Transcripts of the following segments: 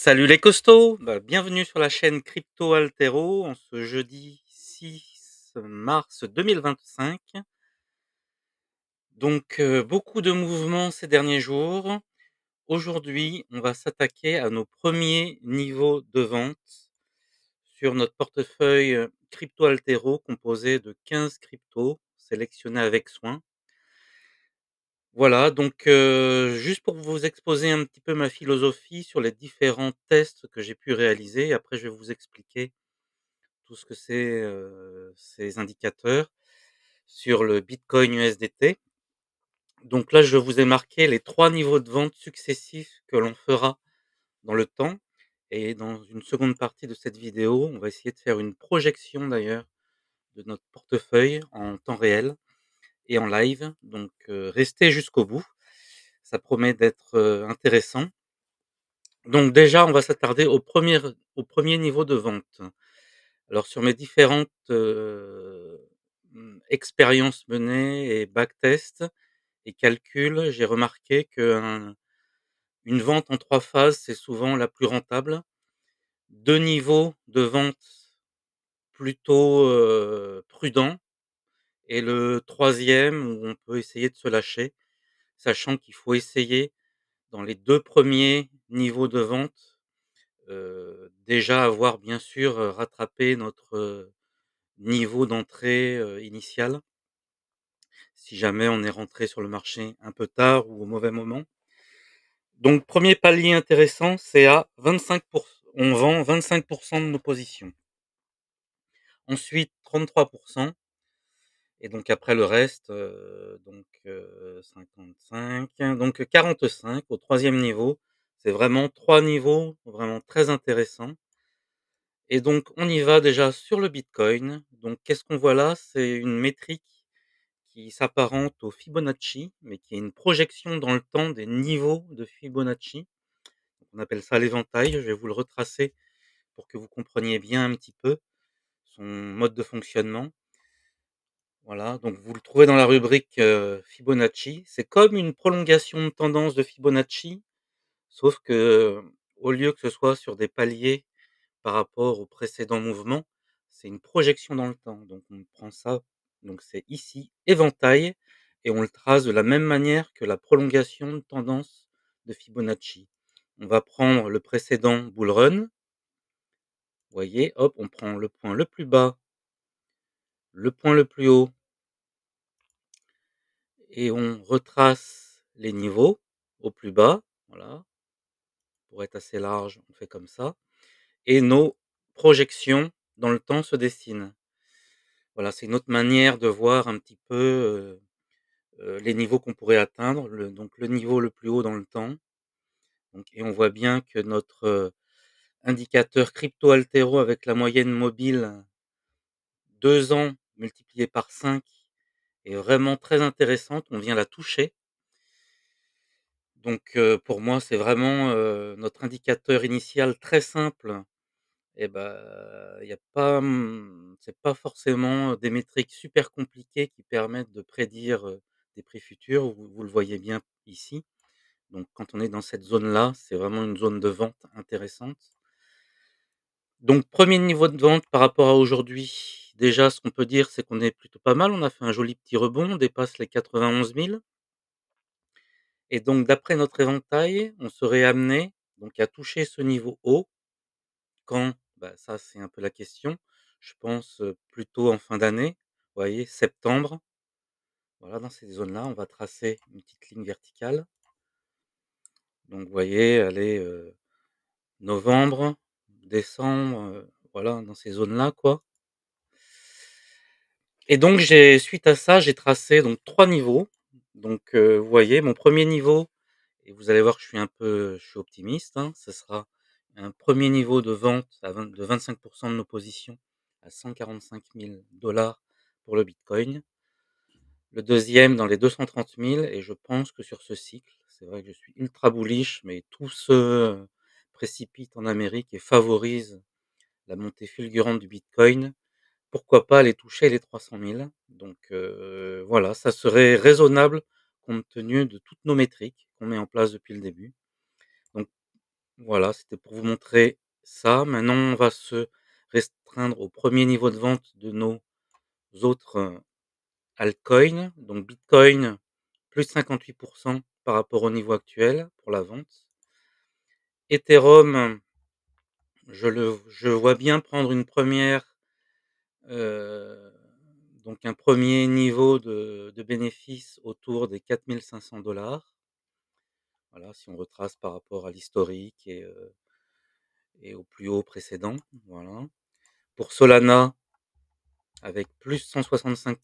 Salut les costauds, bienvenue sur la chaîne Crypto Altero en ce jeudi 6 mars 2025. Beaucoup de mouvements ces derniers jours. Aujourd'hui, on va s'attaquer à nos premiers niveaux de vente sur notre portefeuille Crypto Altero composé de 15 cryptos sélectionnés avec soin. Voilà, juste pour vous exposer un petit peu ma philosophie sur les différents tests que j'ai pu réaliser. Après, je vais vous expliquer tout ce que c'est, ces indicateurs sur le Bitcoin USDT. Donc là, je vous ai marqué les 3 niveaux de vente successifs que l'on fera dans le temps et dans une seconde partie de cette vidéo, on va essayer de faire une projection d'ailleurs de notre portefeuille en temps réel et en live. Restez jusqu'au bout, ça promet d'être, intéressant. Donc déjà, on va s'attarder au premier niveau de vente. Alors sur mes différentes, expériences menées et backtest et calculs, j'ai remarqué qu'une vente en 3 phases, c'est souvent la plus rentable. 2 niveaux de vente plutôt, prudents et le troisième où on peut essayer de se lâcher, sachant qu'il faut essayer dans les 2 premiers niveaux de vente, déjà avoir bien sûr, rattrapé notre, niveau d'entrée, initial, si jamais on est rentré sur le marché un peu tard ou au mauvais moment. Donc premier palier intéressant, c'est à 25 on vend 25 de nos positions. Ensuite 33 et donc après le reste, 55, donc 45 au troisième niveau. C'est vraiment 3 niveaux vraiment très intéressants et donc on y va déjà sur le bitcoin. Donc qu'est-ce qu'on voit là? C'est une métrique qui s'apparente au Fibonacci, mais qui est une projection dans le temps des niveaux de Fibonacci. On appelle ça l'éventail. Je vais vous le retracer pour que vous compreniez bien un petit peu son mode de fonctionnement. Voilà, donc vous le trouvez dans la rubrique, Fibonacci. C'est comme une prolongation de tendance de Fibonacci, sauf que, au lieu que ce soit sur des paliers par rapport au précédent mouvement, c'est une projection dans le temps. Donc on prend ça, donc c'est ici éventail et on le trace de la même manière que la prolongation de tendance de Fibonacci. On va prendre le précédent bull run, vous voyez, hop, on prend le point le plus bas, le point le plus haut et on retrace les niveaux au plus bas, voilà. Pour être assez large, on fait comme ça et nos projections dans le temps se dessinent. Voilà, c'est une autre manière de voir un petit peu, les niveaux qu'on pourrait atteindre, le niveau le plus haut dans le temps. Donc et on voit bien que notre, indicateur crypto altéro avec la moyenne mobile 2 ans multiplié par 5 est vraiment très intéressante. On vient la toucher. Pour moi, c'est vraiment, notre indicateur initial très simple et il y a pas, c'est pas forcément des métriques super compliquées qui permettent de prédire, des prix futurs. Vous le voyez bien ici. Donc quand on est dans cette zone-là, c'est vraiment une zone de vente intéressante. Donc premier niveau de vente par rapport à aujourd'hui, déjà ce qu'on peut dire, c'est qu'on est plutôt pas mal. On a fait un joli petit rebond, on dépasse les 91 000 et donc d'après notre éventail, on serait amené donc à toucher ce niveau haut quand? Ça, c'est un peu la question. Je pense, plutôt en fin d'année, vous voyez? Septembre, voilà, dans ces zones-là, on va tracer une petite ligne verticale. Donc vous voyez, elle est, novembre, décembre, voilà, dans ces zones-là, quoi. Et donc suite à ça, j'ai tracé donc 3 niveaux. Vous voyez mon premier niveau et vous allez voir que je suis optimiste, hein, ce sera un premier niveau de vente de 25 de nos positions à 145 000 pour le bitcoin. Le deuxième dans les 230 000 et je pense que sur ce cycle, c'est vrai que je suis ultra bullish, mais tout se précipite en Amérique et favorise la montée fulgurante du bitcoin. Pourquoi pas aller toucher les 300 000? Voilà, ça serait raisonnable compte tenu de toutes nos métriques qu'on met en place depuis le début. Donc Voilà, c'était pour vous montrer ça. Maintenant, on va se restreindre au premier niveau de vente de nos autres, altcoins. Donc Bitcoin, plus 58 par rapport au niveau actuel pour la vente. Ethereum, je vois bien prendre une première, heu, donc un premier niveau de bénéfice autour des 4 500 $. Voilà, si on retrace par rapport à l'historique et au plus haut précédent, voilà. Pour Solana, avec plus 165,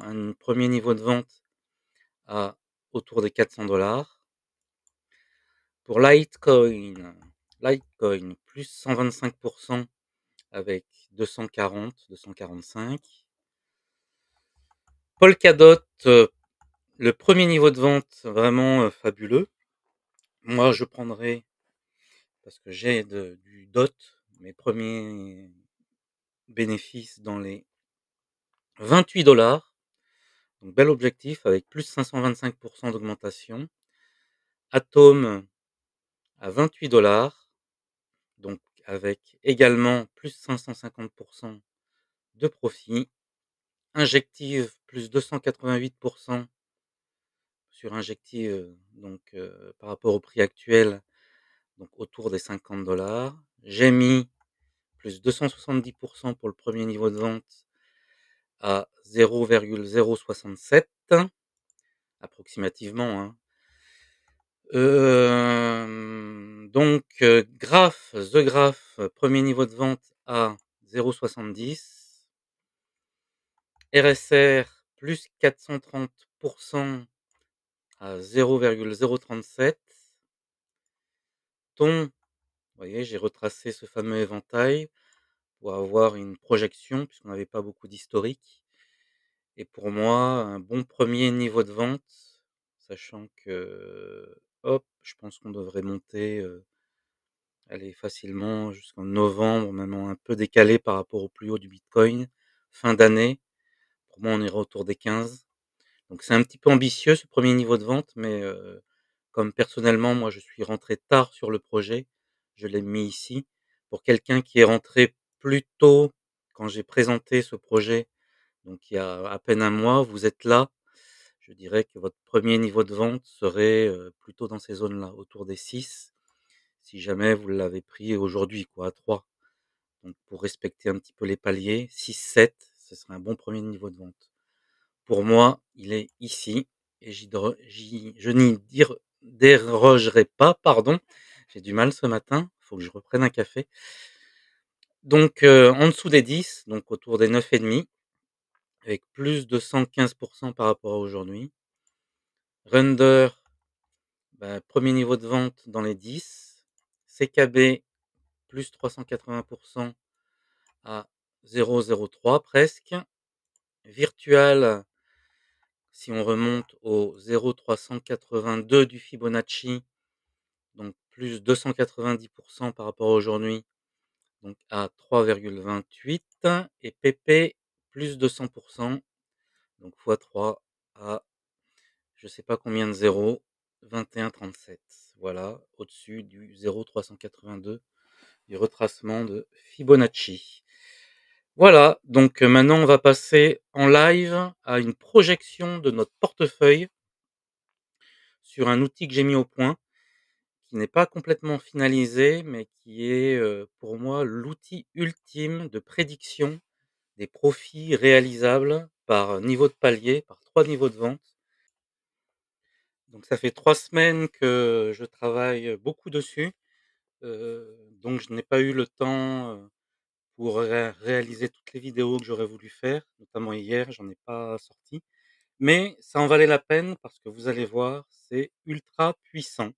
un premier niveau de vente à autour des 400 $. Pour Litecoin, plus 125 avec 240-245. Polkadot, le premier niveau de vente vraiment, fabuleux. Moi, je prendrais, parce que j'ai du DOT, mes premiers bénéfices dans les 28 $. Donc bel objectif avec plus 525 d'augmentation. Atom à 28 $, donc avec également plus 550 de profit. Injective plus 288 sur Injective, donc par rapport au prix actuel, donc autour des 50 $. J'ai mis plus 270 pour le premier niveau de vente à 0,067 approximativement, hein. Donc Graph, The Graph, 1 niveau de vente à 0,70. RSR plus 430 à 0,037. Ton, vous voyez, j'ai retracé ce fameux éventail pour avoir une projection puisqu'on n'avait pas beaucoup d'historique et pour moi, un bon premier niveau de vente, sachant que, hop, je pense qu'on devrait monter, allez, facilement jusqu'en novembre, même en un peu décalé par rapport au plus haut du bitcoin, fin d'année. Pour moi, on ira autour des 15. Donc c'est un petit peu ambitieux ce premier niveau de vente, mais comme personnellement, moi, je suis rentré tard sur le projet, je l'ai mis ici. Pour quelqu'un qui est rentré plus tôt, quand j'ai présenté ce projet, donc il y a à peine un mois, vous êtes là, je dirais que votre premier niveau de vente serait, plutôt dans ces zones-là, autour des 6, si jamais vous l'avez pris aujourd'hui, quoi, à 3. Donc pour respecter un petit peu les paliers, 6-7, ce serait un bon premier niveau de vente. Pour moi, il est ici et je n'y dérogerai pas, pardon. J'ai du mal ce matin, il faut que je reprenne un café. Donc en dessous des 10, donc autour des 9,5, avec plus de 115 par rapport à aujourd'hui. Render, bah, 1 niveau de vente dans les 10. CKB, plus 380 à 0,03 presque. Virtual, si on remonte au 0,382 du Fibonacci, donc plus 290 par rapport à aujourd'hui, donc à 3,28, et PP plus 200 donc fois 3 à je sais pas combien de zéros, 21,37. Voilà, au-dessus du 0,382 du retracement de Fibonacci. Voilà, donc maintenant on va passer en live à une projection de notre portefeuille sur un outil que j'ai mis au point, qui n'est pas complètement finalisé, mais qui est, pour moi l'outil ultime de prédiction des profits réalisables par niveau de palier, par 3 niveaux de vente. Donc ça fait 3 semaines que je travaille beaucoup dessus, donc je n'ai pas eu le temps, pour réaliser toutes les vidéos que j'aurais voulu faire, notamment hier, j'en ai pas sorti. Mais ça en valait la peine parce que vous allez voir, c'est ultra puissant.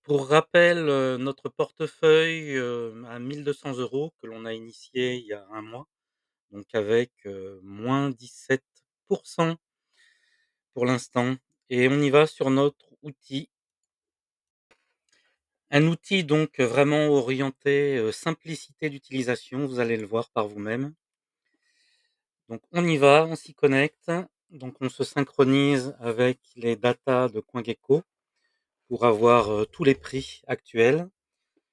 Pour rappel, notre portefeuille, à 1 200 € que l'on a initié il y a un mois, donc avec, moins 17 pour l'instant, et on y va sur notre outil. Un outil donc vraiment orienté, simplicité d'utilisation, vous allez le voir par vous-même. Donc on y va, on s'y connecte, donc on se synchronise avec les datas de CoinGecko pour avoir, tous les prix actuels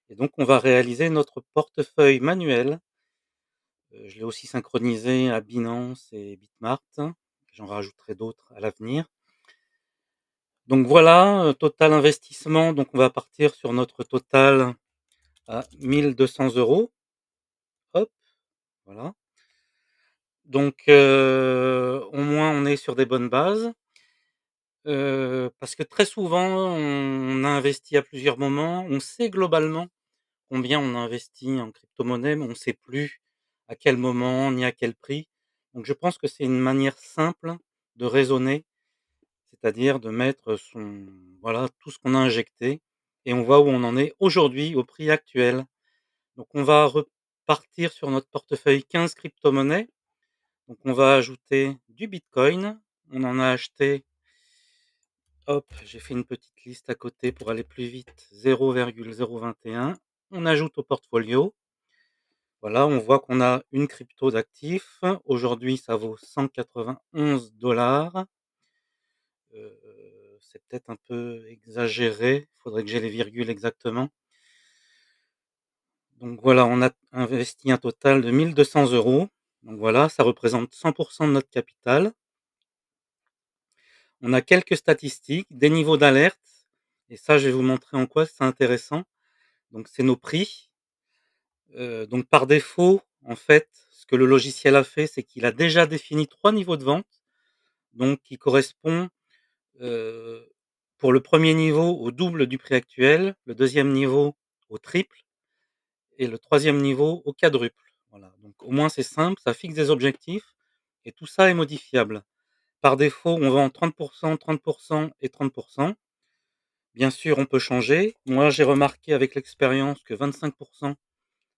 et donc on va réaliser notre portefeuille manuel. Je l'ai aussi synchronisé à Binance et Bitmart. J'en rajouterai d'autres à l'avenir. Donc voilà, total investissement, donc on va partir sur notre total à 1 200 €. Hop, voilà. Donc au moins on est sur des bonnes bases. Parce que très souvent on a investi à plusieurs moments. On sait globalement combien on a investi en crypto-monnaie, mais on ne sait plus à quel moment ni à quel prix. Donc je pense que c'est une manière simple de raisonner, c'est-à-dire de mettre son voilà, tout ce qu'on a injecté et on voit où on en est aujourd'hui au prix actuel. Donc on va repartir sur notre portefeuille 15 crypto-monnaies. Donc on va ajouter du bitcoin. On en a acheté, hop, j'ai fait une petite liste à côté pour aller plus vite, 0,021. On ajoute au portfolio. Voilà, on voit qu'on a une crypto d'actifs. Aujourd'hui, ça vaut 191 $. C'est peut-être un peu exagéré, il faudrait que j'ai les virgules exactement. Donc voilà, on a investi un total de 1 200 €. Donc voilà, ça représente 100 de notre capital. On a quelques statistiques, des niveaux d'alerte et ça, je vais vous montrer en quoi c'est intéressant. Donc c'est nos prix. Donc par défaut, en fait, ce que le logiciel a fait, c'est qu'il a déjà défini 3 niveaux de vente, donc qui correspond, heu, pour le premier niveau au double du prix actuel, le deuxième niveau au triple et le troisième niveau au quadruple. Voilà, donc au moins c'est simple, ça fixe des objectifs et tout ça est modifiable. Par défaut, on vend 30 30 et 30. Bien sûr, on peut changer. Moi, j'ai remarqué avec l'expérience que 25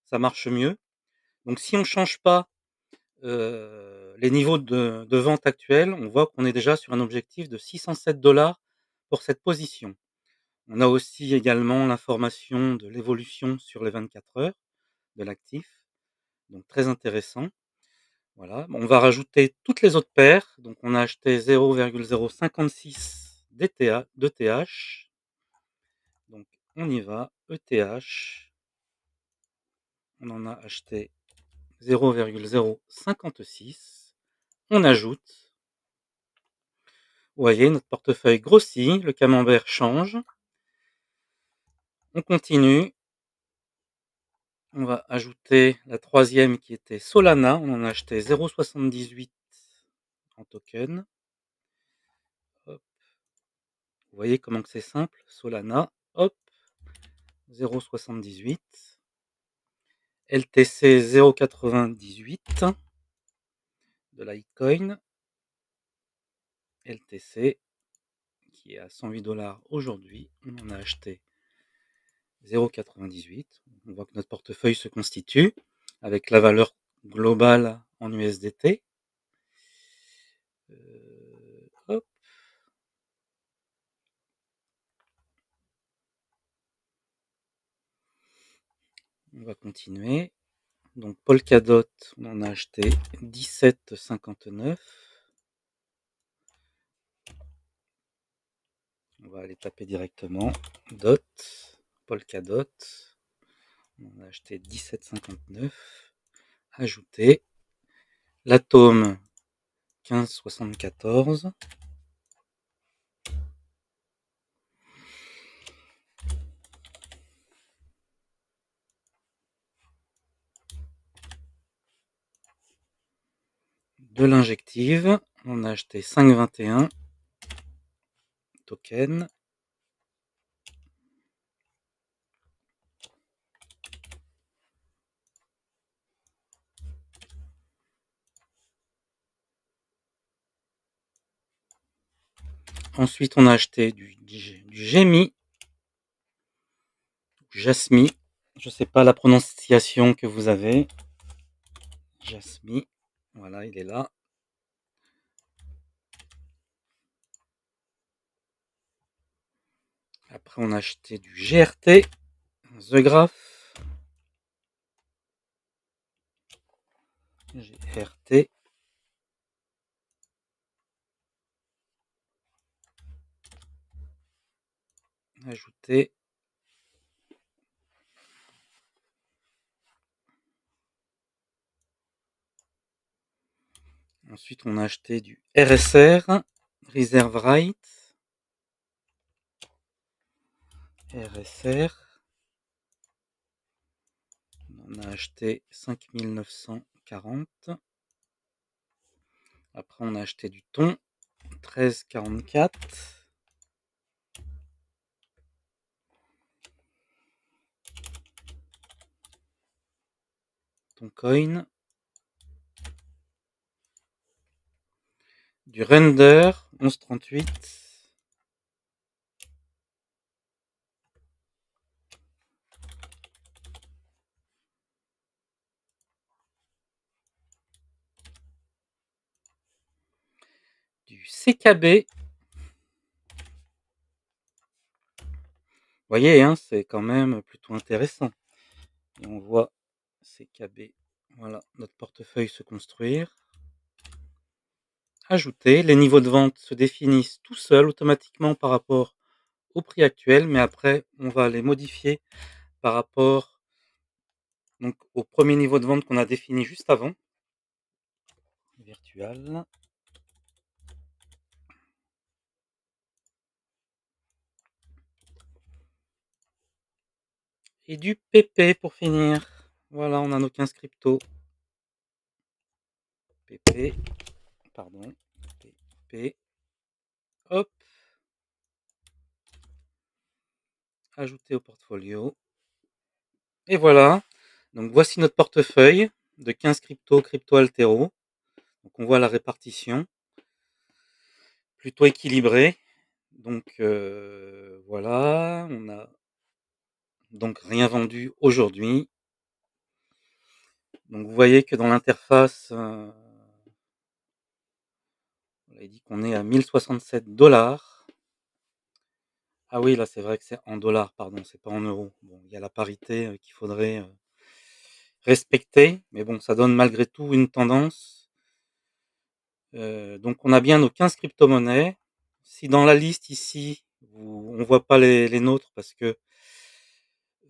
ça marche mieux. Donc si on change pas, les niveaux de vente actuels, on voit qu'on est déjà sur un objectif de 607 pour cette position. On a aussi également l'information de l'évolution sur les 24 heures de l'actif, donc très intéressant. Voilà, on va rajouter toutes les autres paires, donc on a acheté 0,056 d'ETH, donc on y va, ETH, on en a acheté 0,056, on ajoute. Vous voyez, notre portefeuille grossit, le camembert change. On continue. On va ajouter la troisième qui était Solana. On en a acheté 0,78 en token. Hop. Vous voyez comment que c'est simple. Solana, hop, 0,78. LTC 0,98 de Litecoin. LTC qui est à 108 $ aujourd'hui. On en a acheté 0,98. On voit que notre portefeuille se constitue avec la valeur globale en USDT. Hop. On va continuer. Donc Polkadot, on en a acheté 17,59. On va aller taper directement. Dot, Polkadot. On a acheté 17,59. Ajouter. L'atome 15,74. De l'injective, on a acheté 5,21 token. Ensuite, on a acheté du Gemi, Jasmi. Je ne sais pas la prononciation que vous avez. Jasmi, voilà, il est là. Après, on a acheté du GRT, The Graph. GRT. ajouter. Ensuite, on a acheté du RSR, Reserve Right. RSR. On a acheté 5940. Après, on a acheté du thon, 13,44. Ton coin. Du render, 11,38. Du CKB. Vous voyez, hein, c'est quand même plutôt intéressant. Et on voit CKB, voilà, notre portefeuille se construire. Ajouter, les niveaux de vente se définissent tout seuls automatiquement par rapport au prix actuel, mais après on va les modifier par rapport donc au premier niveau de vente qu'on a défini juste avant. Virtual. Et du PP pour finir. Voilà, on a nos 15 cryptos. PP, pardon, PP, hop, ajouter au portfolio. Et voilà, donc voici notre portefeuille de 15 cryptos, crypto altéro. Donc on voit la répartition, plutôt équilibrée. Donc voilà, on a donc rien vendu aujourd'hui. Donc vous voyez que dans l'interface, on a dit qu'on est à 1067 $. Ah oui, là c'est vrai que c'est en dollars, pardon, c'est pas en euros. Bon, il y a la parité qu'il faudrait respecter, mais bon, ça donne malgré tout une tendance. Donc on a bien nos 15 crypto-monnaies. Si dans la liste ici, on ne voit pas les nôtres parce que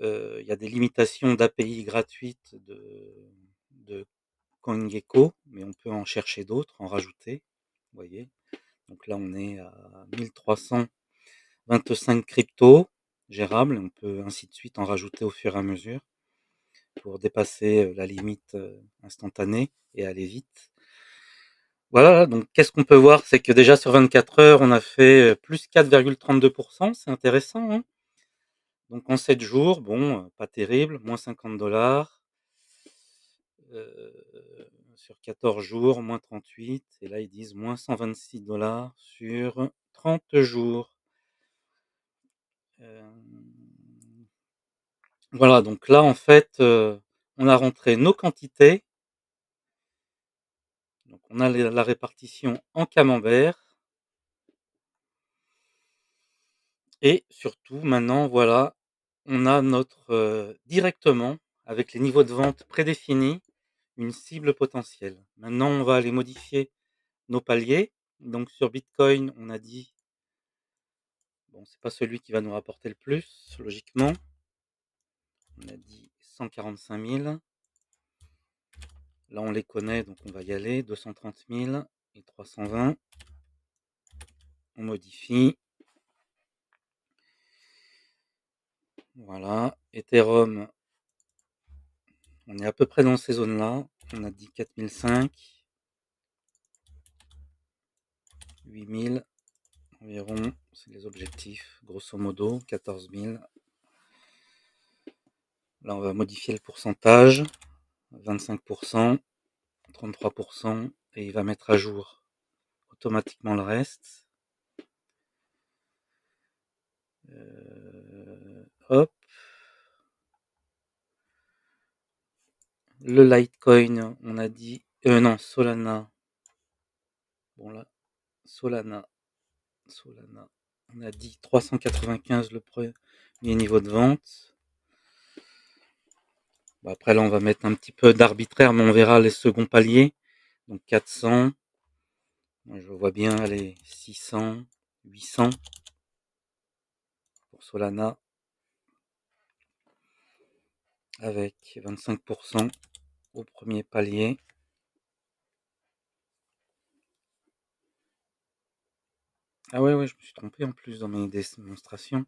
il y a des limitations d'API gratuites de CoinGecko, mais on peut en chercher d'autres, en rajouter. Vous voyez. Donc là, on est à 1325 cryptos gérables. On peut ainsi de suite en rajouter au fur et à mesure pour dépasser la limite instantanée et aller vite. Voilà, donc qu'est-ce qu'on peut voir? C'est que déjà sur 24 heures, on a fait plus 4,32%. C'est intéressant, hein. Donc en 7 jours, bon, pas terrible, moins 50 $. Sur 14 jours, moins 38. Et là, ils disent moins 126 $ sur 30 jours. Voilà, donc là, en fait, on a rentré nos quantités. Donc on a la répartition en camembert. Et surtout, maintenant, voilà, on a notre directement, avec les niveaux de vente prédéfinis, une cible potentielle. Maintenant, on va aller modifier nos paliers. Donc sur Bitcoin, on a dit, bon, c'est pas celui qui va nous rapporter le plus, logiquement. On a dit 145 000. Là, on les connaît, donc on va y aller. 230 000 et 320. On modifie. Voilà. Ethereum, on est à peu près dans ces zones-là. On a dit 4005. 8000 environ, c'est les objectifs, grosso modo, 14 000. Là, on va modifier le pourcentage, 25%, 33%, et il va mettre à jour automatiquement le reste. Hop. Le Litecoin, on a dit... non, Solana. Bon là, Solana. On a dit 395 le premier niveau de vente. Bon, après là, on va mettre un petit peu d'arbitraire, mais on verra les seconds paliers. Donc 400. Je vois bien, allez, 600, 800. Solana avec 25 au premier palier. Ah ouais, je me suis trompé en plus dans mes démonstrations.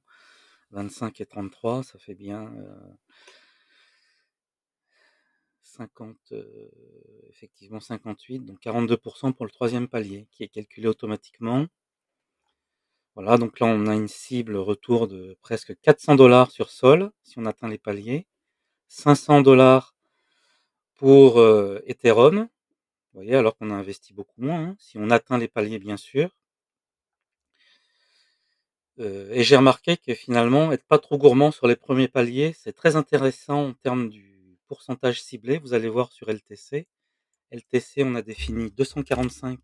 25 et 33, ça fait bien 50, effectivement 58, donc 42 pour le troisième palier qui est calculé automatiquement. Voilà, donc là on a une cible retour de presque 400 $ sur Sol si on atteint les paliers, 500 $ pour Ethereum, vous voyez, alors qu'on a investi beaucoup moins, hein, si on atteint les paliers bien sûr. Et j'ai remarqué que finalement, être pas trop gourmand sur les premiers paliers, c'est très intéressant en termes du pourcentage ciblé. Vous allez voir sur LTC. LTC, on a défini 245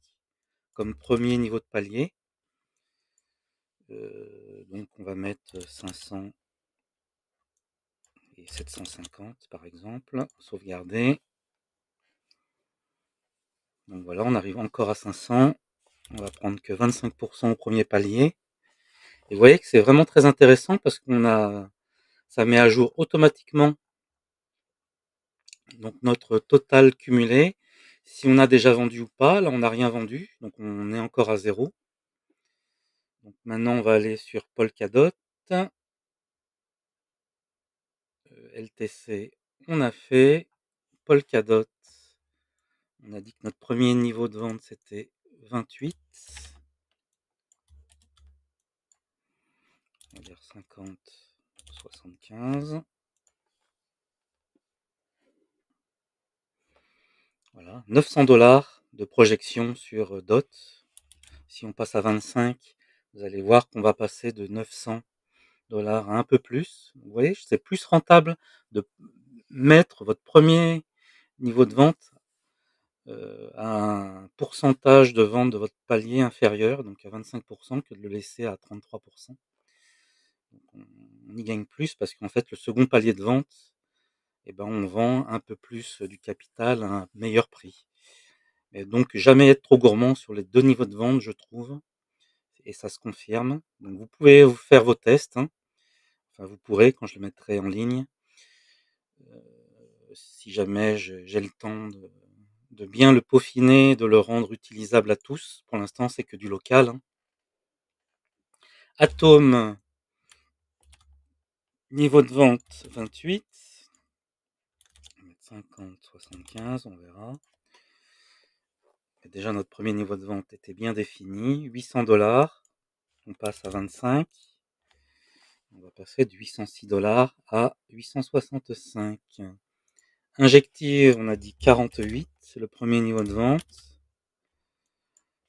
comme premier niveau de palier. Donc on va mettre 500 et 750 par exemple, sauvegarder. Donc voilà, on arrive encore à 500. On va prendre que 25 au premier palier. Et vous voyez que c'est vraiment très intéressant parce ça met à jour automatiquement donc notre total cumulé. Si on a déjà vendu ou pas, là on n'a rien vendu, donc on est encore à 0. Donc maintenant on va aller sur Polkadot. LTC, on a fait. Polkadot, on a dit que notre premier niveau de vente c'était 28. On va dire 50, 75. Voilà, 900 $ de projection sur DOT. Si on passe à 25, vous allez voir qu'on va passer de 900 $ à un peu plus. Vous voyez, c'est plus rentable de mettre votre premier niveau de vente à un pourcentage de vente de votre palier inférieur, donc à 25 que de le laisser à 33 Donc on y gagne plus parce qu'en fait, le second palier de vente, eh ben, on vend un peu plus du capital à un meilleur prix. Et donc jamais être trop gourmand sur les 2 niveaux de vente, je trouve, et ça se confirme. Donc vous pouvez vous faire vos tests, hein. Enfin vous pourrez quand je le mettrai en ligne. Si jamais j'ai le temps de bien le peaufiner, de le rendre utilisable à tous. Pour l'instant, c'est que du local, hein. Atome, niveau de vente 28. 50, 75, on verra. Et déjà, notre premier niveau de vente était bien défini. 800 $. On passe à 25. On va passer de 806 $ à 865. Injective, on a dit 48, c'est le premier niveau de vente.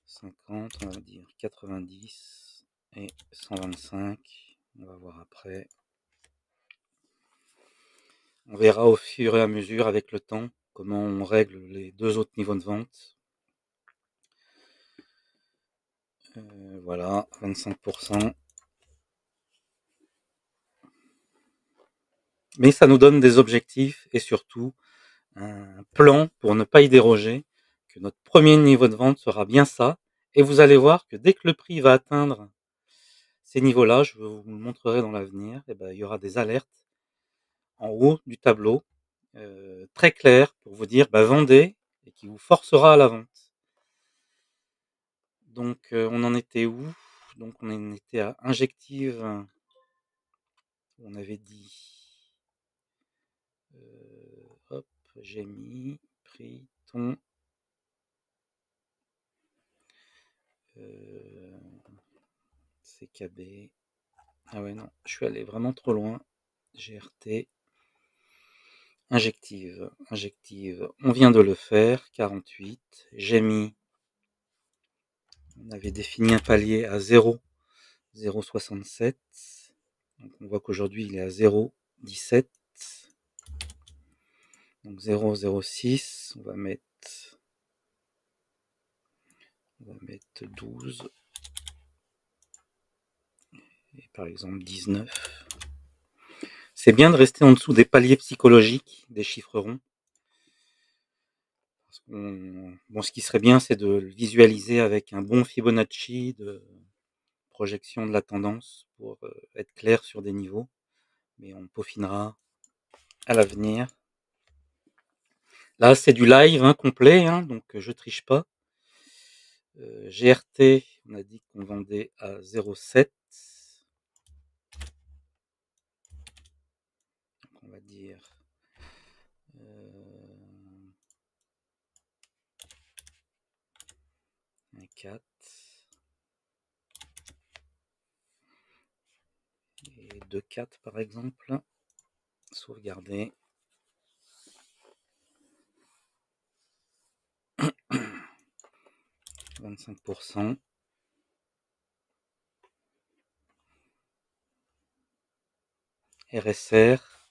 50, on va dire 90 et 125. On va voir après. On verra au fur et à mesure avec le temps comment on règle les 2 autres niveaux de vente. Voilà, 25 %. Mais ça nous donne des objectifs et surtout un plan pour ne pas y déroger, que notre premier niveau de vente sera bien ça. Et vous allez voir que dès que le prix va atteindre ces niveaux-là, je vous le montrerai dans l'avenir, et ben, il y aura des alertes en haut du tableau, très claires pour vous dire bah, vendez et qui vous forcera à la vente. Donc on en était où? Donc on en était à Injective, on avait dit, hop, j'ai mis prix, ton, CKB. Ah ouais, non, je suis allé vraiment trop loin. GRT. Injective. On vient de le faire. 48. J'ai mis. On avait défini un palier à 0,067. Donc on voit qu'aujourd'hui il est à 0,17. Donc 0,06. On va mettre 12. Et par exemple 19. C'est bien de rester en dessous des paliers psychologiques, des chiffres ronds. Bon, ce qui serait bien, c'est de le visualiser avec un bon Fibonacci, de projection de la tendance pour être clair sur des niveaux, mais on peaufinera à l'avenir. Là, c'est du live hein, complet, hein, donc je triche pas. GRT, on a dit qu'on vendait à 0,7. Donc on va dire 4 et 2,4 par exemple. Sauvegarder. 25%. RSR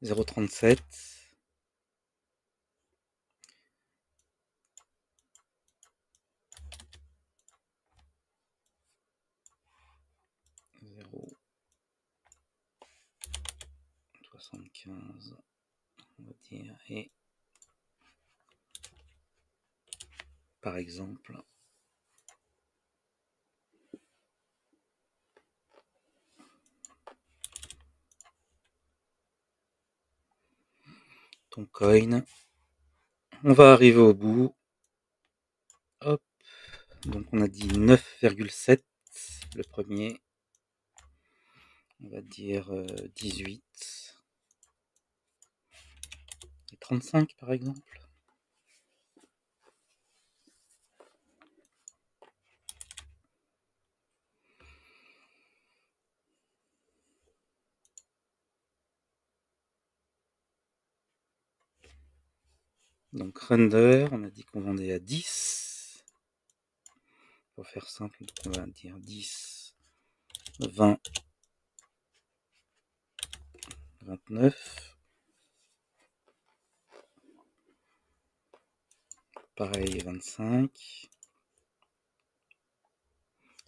0,37. Zéro 75 on va dire, et par exemple ton coin. On va arriver au bout. Hop. Donc on a dit 9,7 le premier. On va dire 18 et 35 par exemple. Donc render, on a dit qu'on vendait à 10. Pour faire simple, donc on va dire 10, 20, 29. Pareil, 25.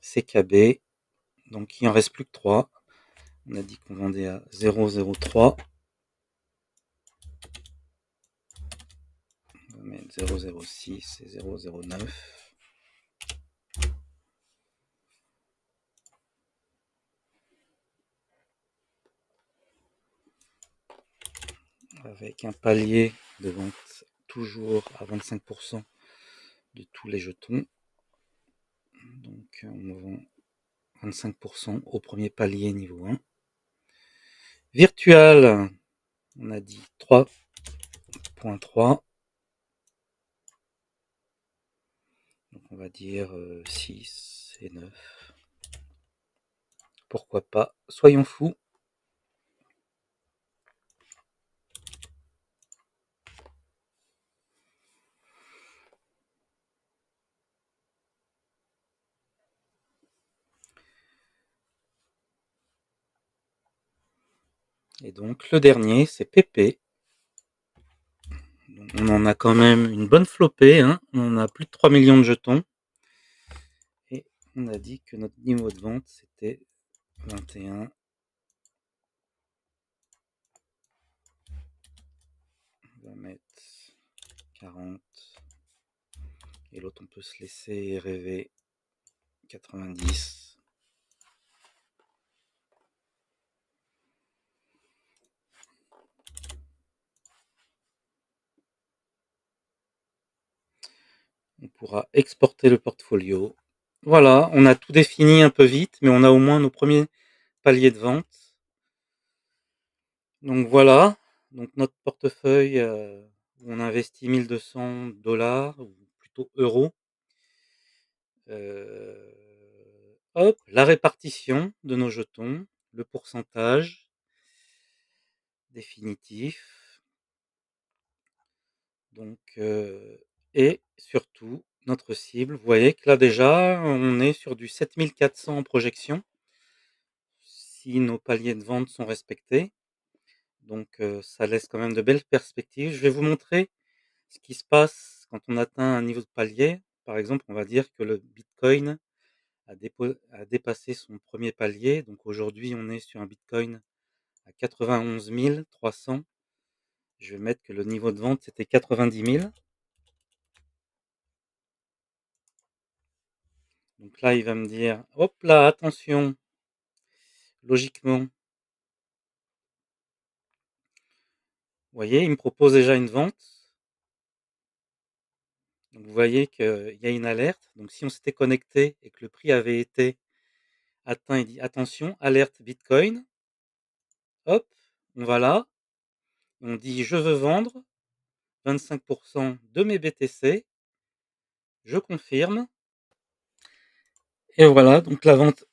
CKB. Donc il en reste plus que 3. On a dit qu'on vendait à 0,03. On va mettre 0,06 et 0,09. Avec un palier de vente toujours à 25% de tous les jetons. Donc on vend 25% au premier palier niveau 1. Virtual, on a dit 3,3. Donc on va dire 6 et 9. Pourquoi pas, soyons fous. Et donc le dernier, c'est PP. Donc, on en a quand même une bonne flopée, hein. On a plus de 3 millions de jetons. Et on a dit que notre niveau de vente, c'était 21. On va mettre 40. Et l'autre, on peut se laisser rêver. 90. On pourra exporter le portfolio. Voilà, on a tout défini un peu vite, mais on a au moins nos premiers paliers de vente. Donc voilà, donc notre portefeuille où on investit 1200 $, ou plutôt euros. Hop, la répartition de nos jetons, le pourcentage définitif. Donc, et surtout notre cible. Vous voyez que là déjà, on est sur du 7400 en projection, si nos paliers de vente sont respectés. Donc, ça laisse quand même de belles perspectives. Je vais vous montrer ce qui se passe quand on atteint un niveau de palier. Par exemple, on va dire que le Bitcoin a dépassé son premier palier. Donc aujourd'hui, on est sur un Bitcoin à 91 300. Je vais mettre que le niveau de vente, c'était 90 000. Donc là, il va me dire, hop là, attention, logiquement. Vous voyez, il me propose déjà une vente. Donc vous voyez qu'il y a une alerte. Donc si on s'était connecté et que le prix avait été atteint, il dit attention, alerte Bitcoin. Hop, on va là. On dit je veux vendre 25% de mes BTC. Je confirme. Et voilà, donc la vente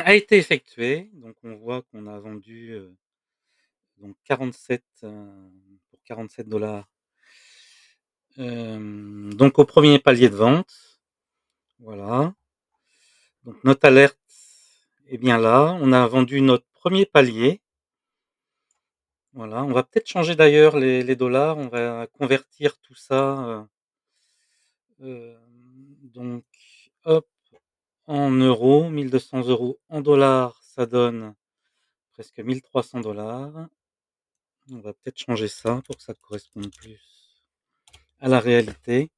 a été effectuée. Donc on voit qu'on a vendu donc 47 pour 47 $. Donc au premier palier de vente. Voilà. Donc notre alerte est bien là. On a vendu notre premier palier. Voilà, on va peut-être changer d'ailleurs les dollars. On va convertir tout ça donc hop, en euros, 1200 € en dollars, ça donne presque 1300 $. On va peut-être changer ça pour que ça corresponde plus à la réalité.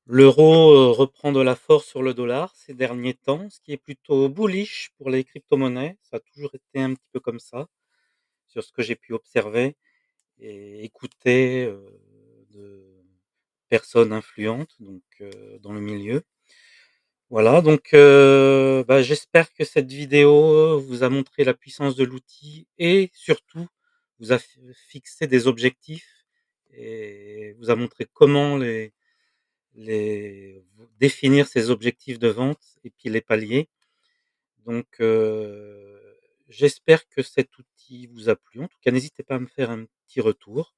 L'euro reprend de la force sur le dollar ces derniers temps, ce qui est plutôt bullish pour les crypto-monnaies. Ça a toujours été un petit peu comme ça, sur ce que j'ai pu observer et écouter de personnes influentes donc dans le milieu. Voilà, donc j'espère que cette vidéo vous a montré la puissance de l'outil et surtout vous a fixé des objectifs et vous a montré comment définir ces objectifs de vente et puis les paliers. Donc j'espère que cet outil vous a plu. En tout cas, n'hésitez pas à me faire un petit retour.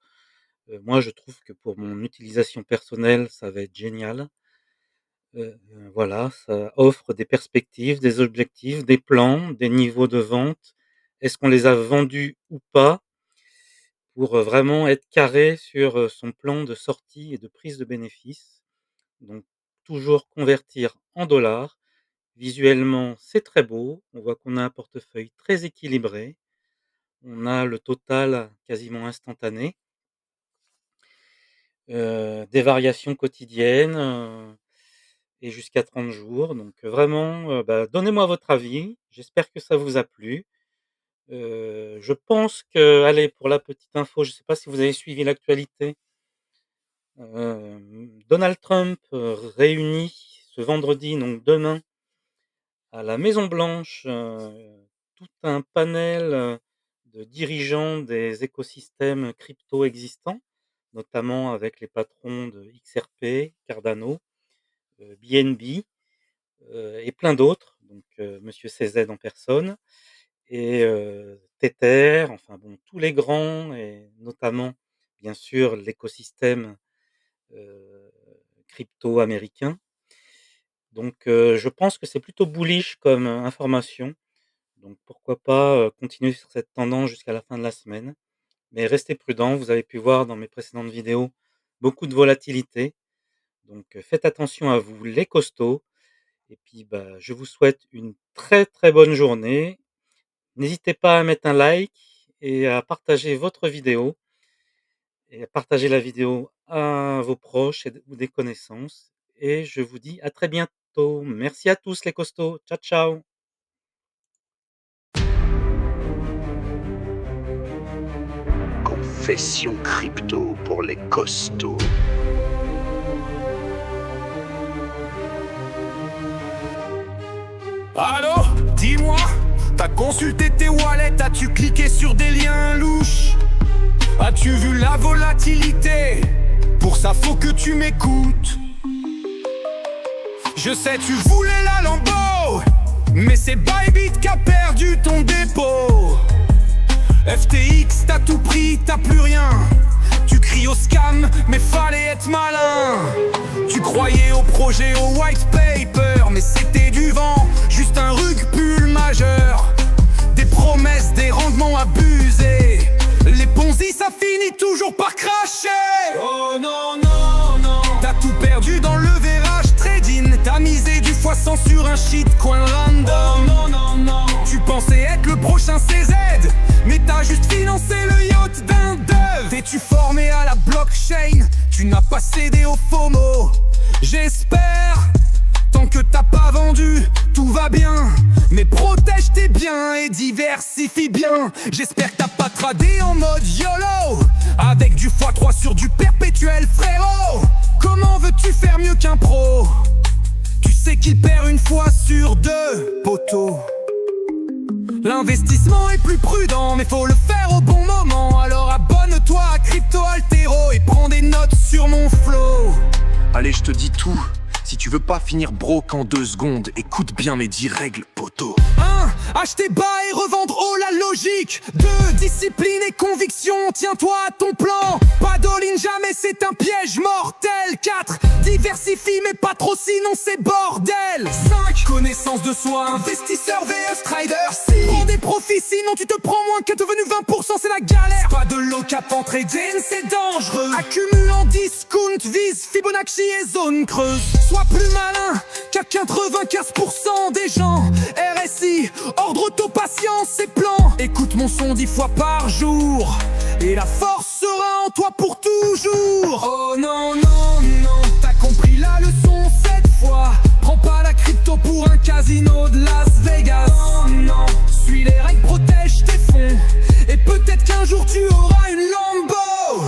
Moi, je trouve que pour mon utilisation personnelle, ça va être génial. Voilà, ça offre des perspectives, des objectifs, des plans, des niveaux de vente. Est-ce qu'on les a vendus ou pas? Pour vraiment être carré sur son plan de sortie et de prise de bénéfices. Donc toujours convertir en dollars. Visuellement, c'est très beau. On voit qu'on a un portefeuille très équilibré. On a le total quasiment instantané. Des variations quotidiennes et jusqu'à 30 jours. Donc vraiment, donnez-moi votre avis. J'espère que ça vous a plu. Je pense que, allez, pour la petite info, je ne sais pas si vous avez suivi l'actualité. Donald Trump réunit ce vendredi, donc demain, à la Maison Blanche, tout un panel de dirigeants des écosystèmes crypto existants, notamment avec les patrons de XRP, Cardano, BNB et plein d'autres, donc monsieur CZ en personne et Tether, enfin bon, tous les grands et notamment, bien sûr, l'écosystème crypto américain. Donc je pense que c'est plutôt bullish comme information. Donc pourquoi pas continuer sur cette tendance jusqu'à la fin de la semaine. Mais restez prudents, vous avez pu voir dans mes précédentes vidéos beaucoup de volatilité. Donc faites attention à vous les costauds. Et puis je vous souhaite une très très bonne journée. N'hésitez pas à mettre un like et à partager votre vidéo. Et à partager la vidéo à vos proches ou des connaissances. Et je vous dis à très bientôt. Merci à tous les costauds. Ciao, ciao. Confession crypto pour les costauds. Allô, dis-moi, t'as consulté tes wallets, as-tu cliqué sur des liens louches? As-tu vu la volatilité? Pour ça faut que tu m'écoutes. Je sais tu voulais la Lambo, mais c'est Bybit qui a perdu ton dépôt. FTX t'as tout pris, t'as plus rien. Tu cries au scam, mais fallait être malin. Tu croyais au projet, au white paper, mais c'était du vent, juste un rug pull majeur. Des promesses, des rendements abusés. Les Ponzi ça finit toujours par cracher. Oh non, non, non. T'as tout perdu dans le verrage trading. T'as misé du x100 sur un shitcoin random. Oh non, non, non. Tu pensais être le prochain CZ, mais t'as juste financé le yacht d'un dev. T'es-tu formé à la blockchain? Tu n'as pas cédé au FOMO. J'espère, tant que t'as pas vendu, tout va bien. Mais protège tes biens et diversifie bien. J'espère que t'as pas tradé en mode YOLO, avec du x3 sur du perpétuel, frérot. Comment veux-tu faire mieux qu'un pro? Tu sais qu'il perd une fois sur deux, poteau. L'investissement est plus prudent, mais faut le faire au bon moment. Alors abonne-toi à Crypto Altero et prends des notes sur mon flow. Allez, je te dis tout. Si tu veux pas finir broke en 2 secondes, écoute bien mes 10 règles, poteau. 1. Acheter bas et revendre haut, la logique. 2. Discipline et conviction, tiens-toi à ton plan. Pas d'all-in jamais, c'est un piège mortel. 4. Diversifie mais pas trop, sinon c'est bordel. 5. Connaissance de soi, investisseur vs trader. 6. Prends des profits, sinon tu te prends moins que devenu 20%, c'est la galère. Pas de low cap en trading, c'est dangereux. Accumule en discount, vise Fibonacci et zone creuse. Sois plus malin qu'à 95% des gens. RSI, ordre auto, patience et plan. Écoute mon son 10 fois par jour et la force sera en toi pour toujours. Oh non, non, non, t'as compris la leçon cette fois. Prends pas la crypto pour un casino de Las Vegas. Non, non, suis les règles, protège tes fonds et peut-être qu'un jour tu auras une Lambo.